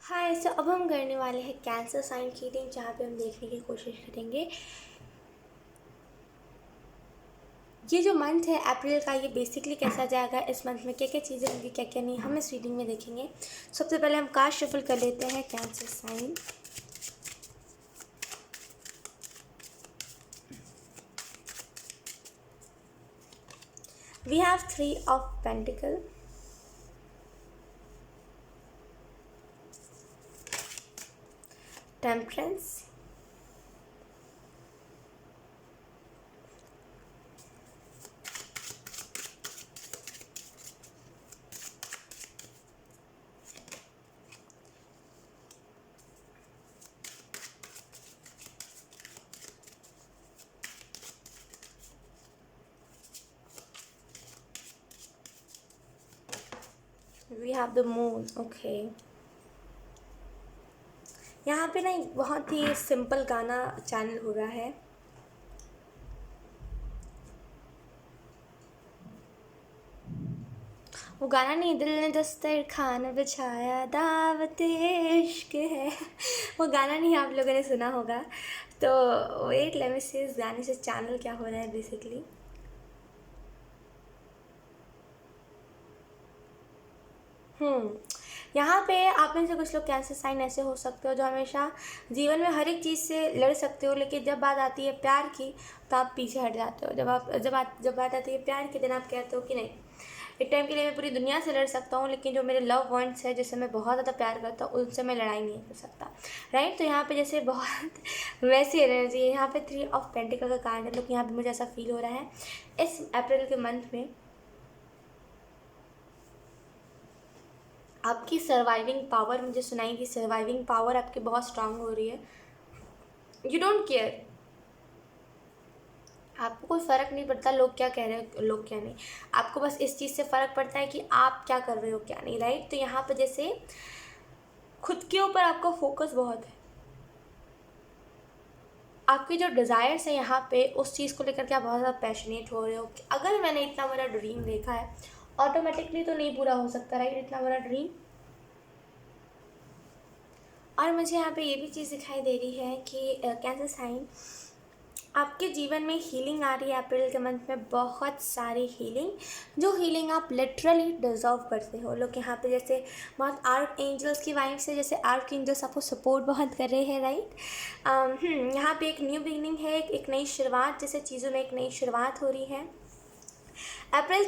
हाय। सो अब हम करने वाले हैं कैंसर साइन की रीडिंग, जहाँ पे हम देखने की कोशिश करेंगे ये जो मंथ है अप्रैल का, ये बेसिकली कैसा जाएगा, इस मंथ में क्या क्या चीज़ें होंगी, क्या क्या नहीं, हम इस रीडिंग में देखेंगे। सबसे पहले हम कार्ड शफल कर लेते हैं cancer sign. We have 3 of pentacles, temperance, we have the moon. Okay, यहाँ पे ना एक बहुत ही सिंपल गाना चैनल हो रहा है। वो गाना नहीं, दिल ने दस्तर खाना बिछाया दावत इश्क है। वो गाना नहीं आप लोगों ने सुना होगा। तो वेट लेट मी सी इस गाने से चैनल क्या हो रहा है बेसिकली। यहाँ पे आप में से कुछ लोग कैंसर साइन ऐसे हो सकते हो जो हमेशा जीवन में हर एक चीज़ से लड़ सकते हो, लेकिन जब बात आती है प्यार की तो आप पीछे हट जाते हो। जब बात आती है प्यार की, दिन आप कहते हो कि नहीं, एक टाइम के लिए मैं पूरी दुनिया से लड़ सकता हूँ, लेकिन जो मेरे लव वंस है, जिससे मैं बहुत ज़्यादा प्यार करता हूँ, उनसे मैं लड़ाई नहीं कर सकता। राइट। तो यहाँ पे जैसे बहुत वैसी एनर्जी है। यहाँ पे 3 ऑफ पेंटिकल का कार्ड है, लोग यहाँ पे मुझे ऐसा फील हो रहा है इस अप्रैल के मंथ में आपकी सर्वाइविंग पावर मुझे सुनाई कि सर्वाइविंग पावर आपकी बहुत स्ट्रांग हो रही है। यू डोंट केयर, आपको कोई फ़र्क नहीं पड़ता लोग क्या कह रहे हैं, लोग क्या नहीं। आपको बस इस चीज़ से फ़र्क पड़ता है कि आप क्या कर रहे हो, क्या नहीं। राइट। तो यहाँ पर जैसे खुद के ऊपर आपका फोकस बहुत है, आपकी जो डिज़ायर्स है यहाँ पे उस चीज़ को लेकर के आप बहुत ज़्यादा पैशनेट हो रहे हो कि अगर मैंने इतना बड़ा ड्रीम देखा है, ऑटोमेटिकली तो नहीं पूरा हो सकता। राइट। इतना बड़ा ड्रीम। और मुझे यहाँ पे ये भी चीज़ दिखाई दे रही है कि कैंसर साइन आपके जीवन में हीलिंग आ रही है अप्रैल के मंथ में, बहुत सारी हीलिंग, जो हीलिंग आप लिटरली डिजर्व करते हो। लोग यहाँ पे जैसे बहुत आर्क एंजल्स की वाइफ से, जैसे आर्क एंजल्स आपको सपोर्ट बहुत कर रहे हैं। राइट। यहाँ पे एक न्यू बिगनिंग है, एक नई शुरुआत, जैसे चीज़ों में एक नई शुरुआत हो रही है। अप्रैल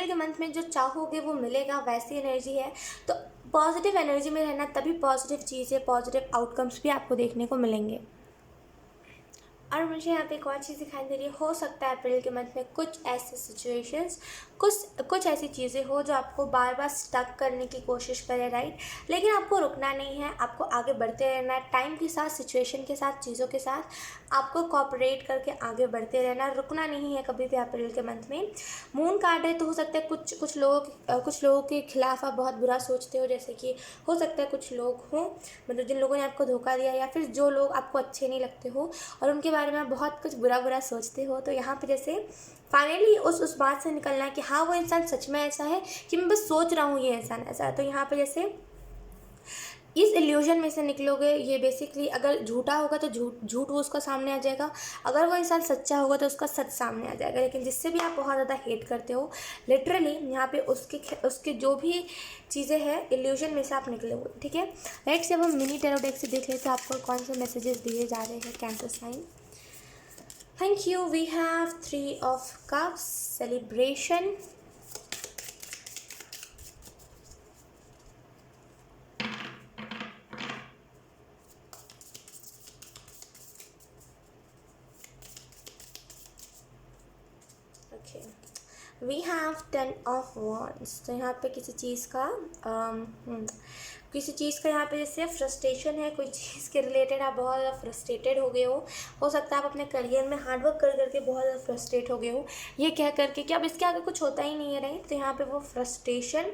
के मंथ में जो चाहोगे वो मिलेगा, वैसी एनर्जी है। तो पॉजिटिव एनर्जी में रहना, तभी पॉजिटिव चीज़ें, पॉजिटिव आउटकम्स भी आपको देखने को मिलेंगे। और मुझे यहाँ पे एक और चीज़ दिखाई दे रही है, हो सकता है अप्रैल के मंथ में कुछ ऐसे सिचुएशंस, कुछ ऐसी चीज़ें हो जो आपको बार बार स्टक करने की कोशिश करे। राइट। लेकिन आपको रुकना नहीं है, आपको आगे बढ़ते रहना है, टाइम के साथ, सिचुएशन के साथ, चीज़ों के साथ आपको कोऑपरेट करके आगे बढ़ते रहना है, रुकना नहीं है कभी भी अप्रैल के मंथ में। मून कार्ड है, तो हो सकता है कुछ लोगों के खिलाफ आप बहुत बुरा सोचते हो, जैसे कि हो सकता है कुछ लोग हों, मतलब जिन लोगों ने आपको धोखा दिया, या फिर जो लोग आपको अच्छे नहीं लगते हो और उनके बारे में आप बहुत कुछ बुरा बुरा सोचते हो। तो यहाँ पे जैसे फाइनली उस बात से निकलना है कि हाँ, वो इंसान सच में ऐसा है कि मैं बस सोच रहा हूँ ये इंसान ऐसा है। तो यहाँ पे जैसे इस इल्यूजन में से निकलोगे। ये बेसिकली अगर झूठा होगा तो झूठ वो उसका सामने आ जाएगा, अगर वो इंसान सच्चा होगा तो उसका सच सामने आ जाएगा। लेकिन जिससे भी आप बहुत ज़्यादा हेट करते हो, लिटरली यहाँ पे उसके जो भी चीज़ें हैं, इल्यूजन में से आप निकले हो। ठीक है। राइट। से अब हम मिनी टैरो डेक से देख लेते हैं आपको कौन से मैसेजेस दिए जा रहे हैं cancer sign. Thank you. We have 3 of cups, celebration, okay, we have 10 of wands। तो यहाँ पे किसी चीज़ का यहाँ पे जैसे फ्रस्ट्रेशन है, कोई चीज़ के रिलेटेड आप बहुत ज़्यादा फ्रस्ट्रेटेड हो गए हो सकता है आप अपने करियर में हार्डवर्क कर करके बहुत ज़्यादा फ्रस्ट्रेट हो गए हो, ये कह करके कि अब इसके आगे कुछ होता ही नहीं है। राइट। तो यहाँ पे वो फ्रस्ट्रेशन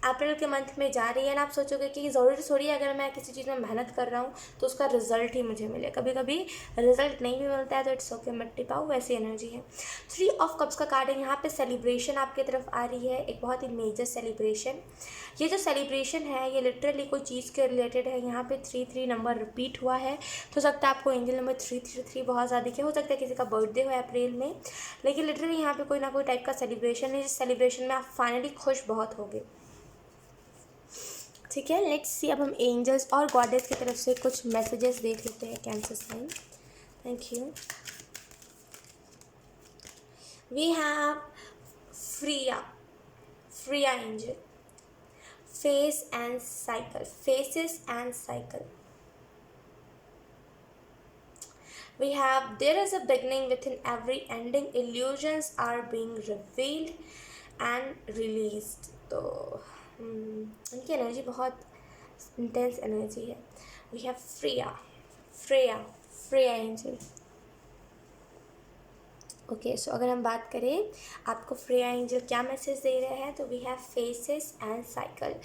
अप्रैल के मंथ में जा रही है ना। आप सोचोगे कि ज़रूरी थोड़ी है अगर मैं किसी चीज़ में मेहनत कर रहा हूँ तो उसका रिजल्ट ही मुझे मिले, कभी कभी रिजल्ट नहीं भी मिलता है तो इट्स ओके, मत टिपाओ, वैसी एनर्जी है। 3 ऑफ कप्स का कार्ड है, यहाँ पे सेलिब्रेशन आपकी तरफ आ रही है, एक बहुत ही मेजर सेलिब्रेशन। ये जो सेलिब्रेशन है ये लिटरली कोई चीज़ के रिलेटेड है। यहाँ पे 33 नंबर रिपीट हुआ है, तो हो सकता है आपको एंजल नंबर 333 बहुत ज़्यादा दिखे। हो सकता है किसी का बर्थडे हो अप्रैल में, लेकिन लिटरली यहाँ पे कोई ना कोई टाइप का सेलिब्रेशन है, जिस सेलिब्रेशन में आप फाइनली खुश बहुत होगे। ठीक है, लेट्स सी। अब हम एंजल्स और गॉडेस की तरफ से कुछ मैसेजेस देख लेते हैं cancer sign. Thank you. We have Freya angel, phase and cycle, phases and cycle. We have there is a beginning within every ending, illusions are being revealed and released. तो उनकी energy बहुत intense energy है। We have Freya angel. Okay, so अगर हम बात करें आपको Freya angel क्या मैसेज दे रहे हैं, तो we have phases and cycle.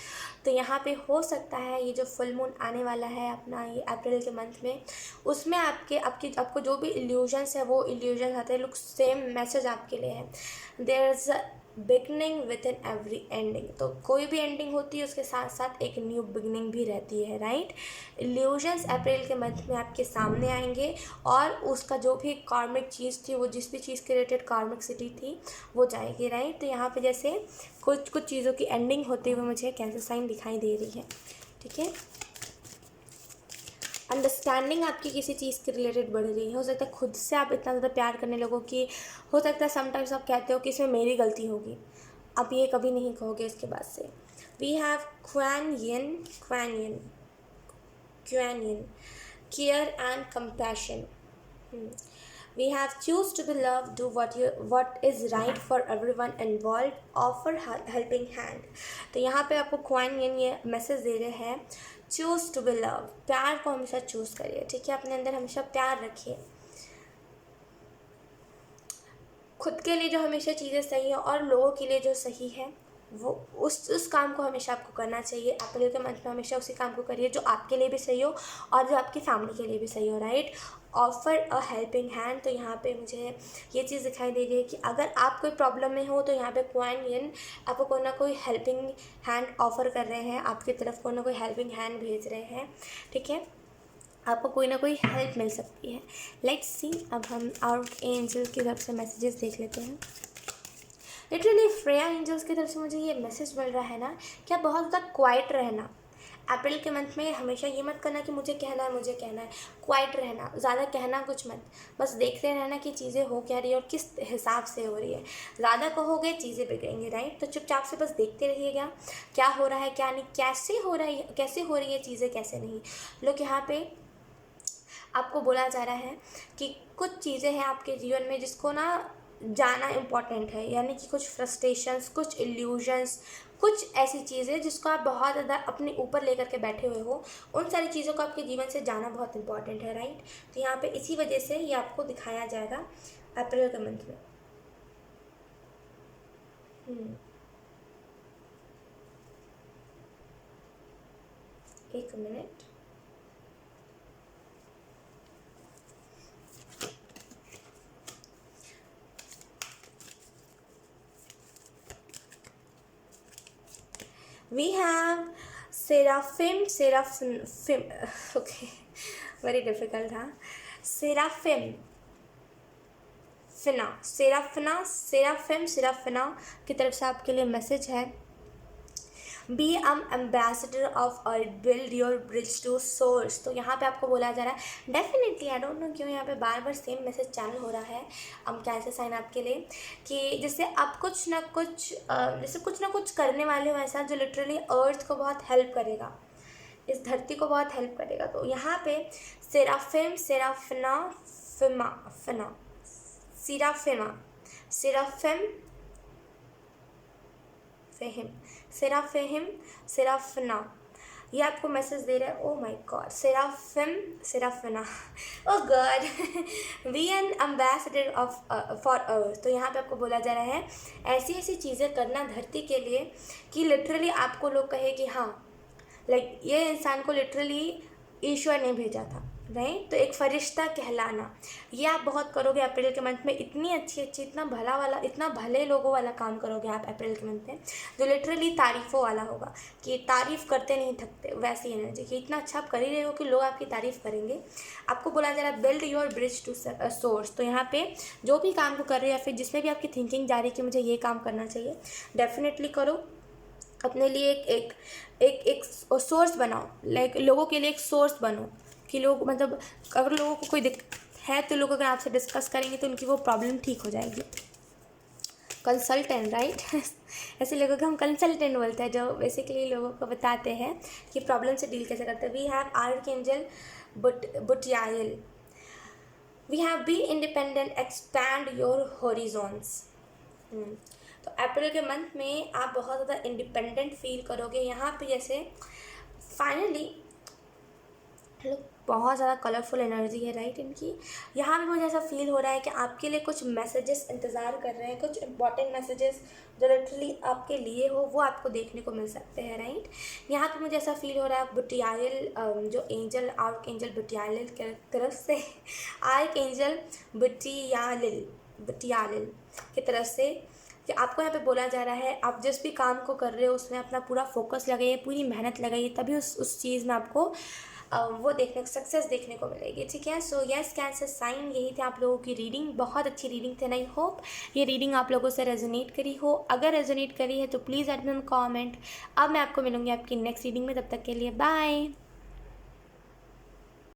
तो यहाँ पे हो सकता है ये जो फुल मून आने वाला है अपना ये अप्रैल के मंथ में, उसमें आपको जो भी इल्यूजन्स है वो इल्यूजन्स आते हैं। लुक, सेम मैसेज आपके लिए है। There is a beginning within every ending. तो कोई भी एंडिंग होती है उसके साथ साथ एक न्यू बिगनिंग भी रहती है, राइट। इल्यूजन्स अप्रैल के मंथ में आपके सामने आएंगे और उसका जो भी कार्मिक चीज़ थी, वो जिस भी चीज़ के रिलेटेड कार्मिक सिटी थी वो जाएगी, राइट। तो यहाँ पे जैसे कुछ चीज़ों की एंडिंग होते हुए मुझे कैंसर साइन दिखाई दे रही है। ठीक है, अंडरस्टैंडिंग आपकी किसी चीज़ के रिलेटेड बढ़ रही है। हो सकता है खुद से आप इतना ज़्यादा प्यार करने लगो कि हो सकता है समटाइम्स आप कहते हो कि इसमें मेरी गलती होगी, आप ये कभी नहीं कहोगे इसके बाद से। We have Kuan Yin care and compassion. We have choose to be loved, do what is right for everyone involved, offer helping hand। तो यहाँ पे आपको क्वान यिन ये मैसेज दे रहे हैं, चूज़ टू बी लव, प्यार को हमेशा चूज़ करिए। ठीक है, अपने अंदर हमेशा प्यार रखिए। खुद के लिए जो हमेशा चीज़ें सही है और लोगों के लिए जो सही है वो उस काम को हमेशा आपको करना चाहिए। अप्रैल के मंथ में हमेशा उसी काम को करिए जो आपके लिए भी सही हो और जो आपकी फैमिली के लिए भी सही हो, right. Offer a helping hand. तो यहाँ पे मुझे ये चीज़ दिखाई दे रही है कि अगर आप कोई प्रॉब्लम में हो तो यहाँ पे क्वान यिन आपको कोई ना कोई हेल्पिंग हैंड ऑफ़र कर रहे हैं, आपकी तरफ कोई ना कोई हेल्पिंग हैंड भेज रहे हैं। ठीक है, आपको कोई ना कोई हेल्प मिल सकती है। लेट्स सी, अब हम आर्क एंजल की तरफ से मैसेजेस देख लेते हैं। लिटरली फ्रेया एंजल्स की तरफ से मुझे ये मैसेज मिल रहा है ना कि आप बहुत ज़्यादा क्वाइट रहना। अप्रैल के मंथ में हमेशा ये मत करना कि मुझे कहना है। क्वाइट रहना, ज़्यादा कहना कुछ मत, बस देखते रहना कि चीज़ें हो क्या रही है और किस हिसाब से हो रही है। ज़्यादा कहोगे चीज़ें बिगड़ेंगी, राइट। तो चुपचाप से बस देखते रहिएगा क्या हो रहा है क्या नहीं, कैसे हो रही है चीज़ें, कैसे नहीं। लोग यहाँ पे आपको बोला जा रहा है कि कुछ चीज़ें हैं आपके जीवन में जिसको ना जाना इम्पॉर्टेंट है, यानी कि कुछ फ्रस्ट्रेशंस, कुछ इल्यूजन्स, कुछ ऐसी चीज़ें जिसको आप बहुत ज़्यादा अपने ऊपर लेकर के बैठे हुए हो, उन सारी चीज़ों को आपके जीवन से जाना बहुत इंपॉर्टेंट है, राइट। तो यहाँ पे इसी वजह से ये आपको दिखाया जाएगा अप्रैल के मंथ में। एक minute, we have seraphim, okay, very difficult था। सेराफिना की तरफ से आपके लिए मैसेज है, be ambassador of earth, build your bridge to source. तो यहाँ पे आपको बोला जा रहा है डेफिनेटली, आई डोंट नो क्यों यहाँ पे बार बार सेम मैसेज चैनल हो रहा है कैंसर साइन आपके लिए, कि जैसे आप कुछ ना कुछ करने वाले हो ऐसा जो लिटरली अर्थ को बहुत हेल्प करेगा, इस धरती को बहुत हेल्प करेगा। तो यहाँ पे सेराफिना ये आपको मैसेज दे रहा है। Oh my God, Seraphina, oh God, be an ambassador for earth. तो यहाँ पे आपको बोला जा रहा है ऐसी चीज़ें करना धरती के लिए कि लिटरली आपको लोग कहे कि हाँ, लाइक ये इंसान को लिटरली ईश्वर ने भेजा था, राइट। तो एक फरिश्ता कहलाना, ये आप बहुत करोगे अप्रैल के मंथ में। इतनी अच्छी इतना भला वाला, इतना भले लोगों वाला काम करोगे आप अप्रैल के मंथ में, जो लिटरली तारीफ़ों वाला होगा, कि तारीफ़ करते नहीं थकते, वैसी एनर्जी कि इतना अच्छा आप कर ही रहे हो कि लोग आपकी तारीफ़ करेंगे। आपको बोला जा रहा है build your bridge to source. तो यहाँ पे जो भी काम को कर रहे हो या फिर जिसमें भी आपकी थिंकिंग जा रही है कि मुझे ये काम करना चाहिए, डेफिनेटली करो। अपने लिए एक एक एक सोर्स बनाओ, लाइक लोगों के लिए एक सोर्स बनो, कि लोग मतलब अगर लोगों को कोई दिक्कत है तो लोग अगर आपसे डिस्कस करेंगे तो उनकी वो प्रॉब्लम ठीक हो जाएगी। Consultant, right. ऐसे लोगों को हम कंसल्टेंट बोलते हैं, जो बेसिकली लोगों को बताते हैं कि प्रॉब्लम से डील कैसे करते हैं। वी हैव आर्कएंजल बुटियाइल। We have be independent, expand your horizons. तो अप्रैल के मंथ में आप बहुत ज़्यादा इंडिपेंडेंट फील करोगे। यहाँ पे जैसे फाइनली लोग बहुत ज़्यादा कलरफुल एनर्जी है, राइट, इनकी। यहाँ भी मुझे ऐसा फील हो रहा है कि आपके लिए कुछ मैसेजेस इंतज़ार कर रहे हैं, कुछ इंपॉर्टेंट मैसेजेस जो लिटरली आपके लिए हो, वो आपको देखने को मिल सकते हैं, राइट। यहाँ पे मुझे ऐसा फील हो रहा है बुटियाइल, जो एंजल आर्कएंजल बुटियाइल की तरफ से, आर्कएंजल बुटियालिल की तरफ से, कि आपको यहाँ पे बोला जा रहा है आप जिस भी काम को कर रहे हो उसमें अपना पूरा फोकस लगाइए, पूरी मेहनत लगाइए, तभी उस चीज़ में आपको वो सक्सेस देखने को मिलेगी, ठीक है। सो यस कैंसर साइन, यही थे आप लोगों की रीडिंग। बहुत अच्छी रीडिंग थी, आई होप ये रीडिंग आप लोगों से रेजोनेट करी हो। अगर रेजोनेट करी है तो प्लीज़ एड मी कमेंट। अब मैं आपको मिलूंगी आपकी नेक्स्ट रीडिंग में, तब तक के लिए बाय।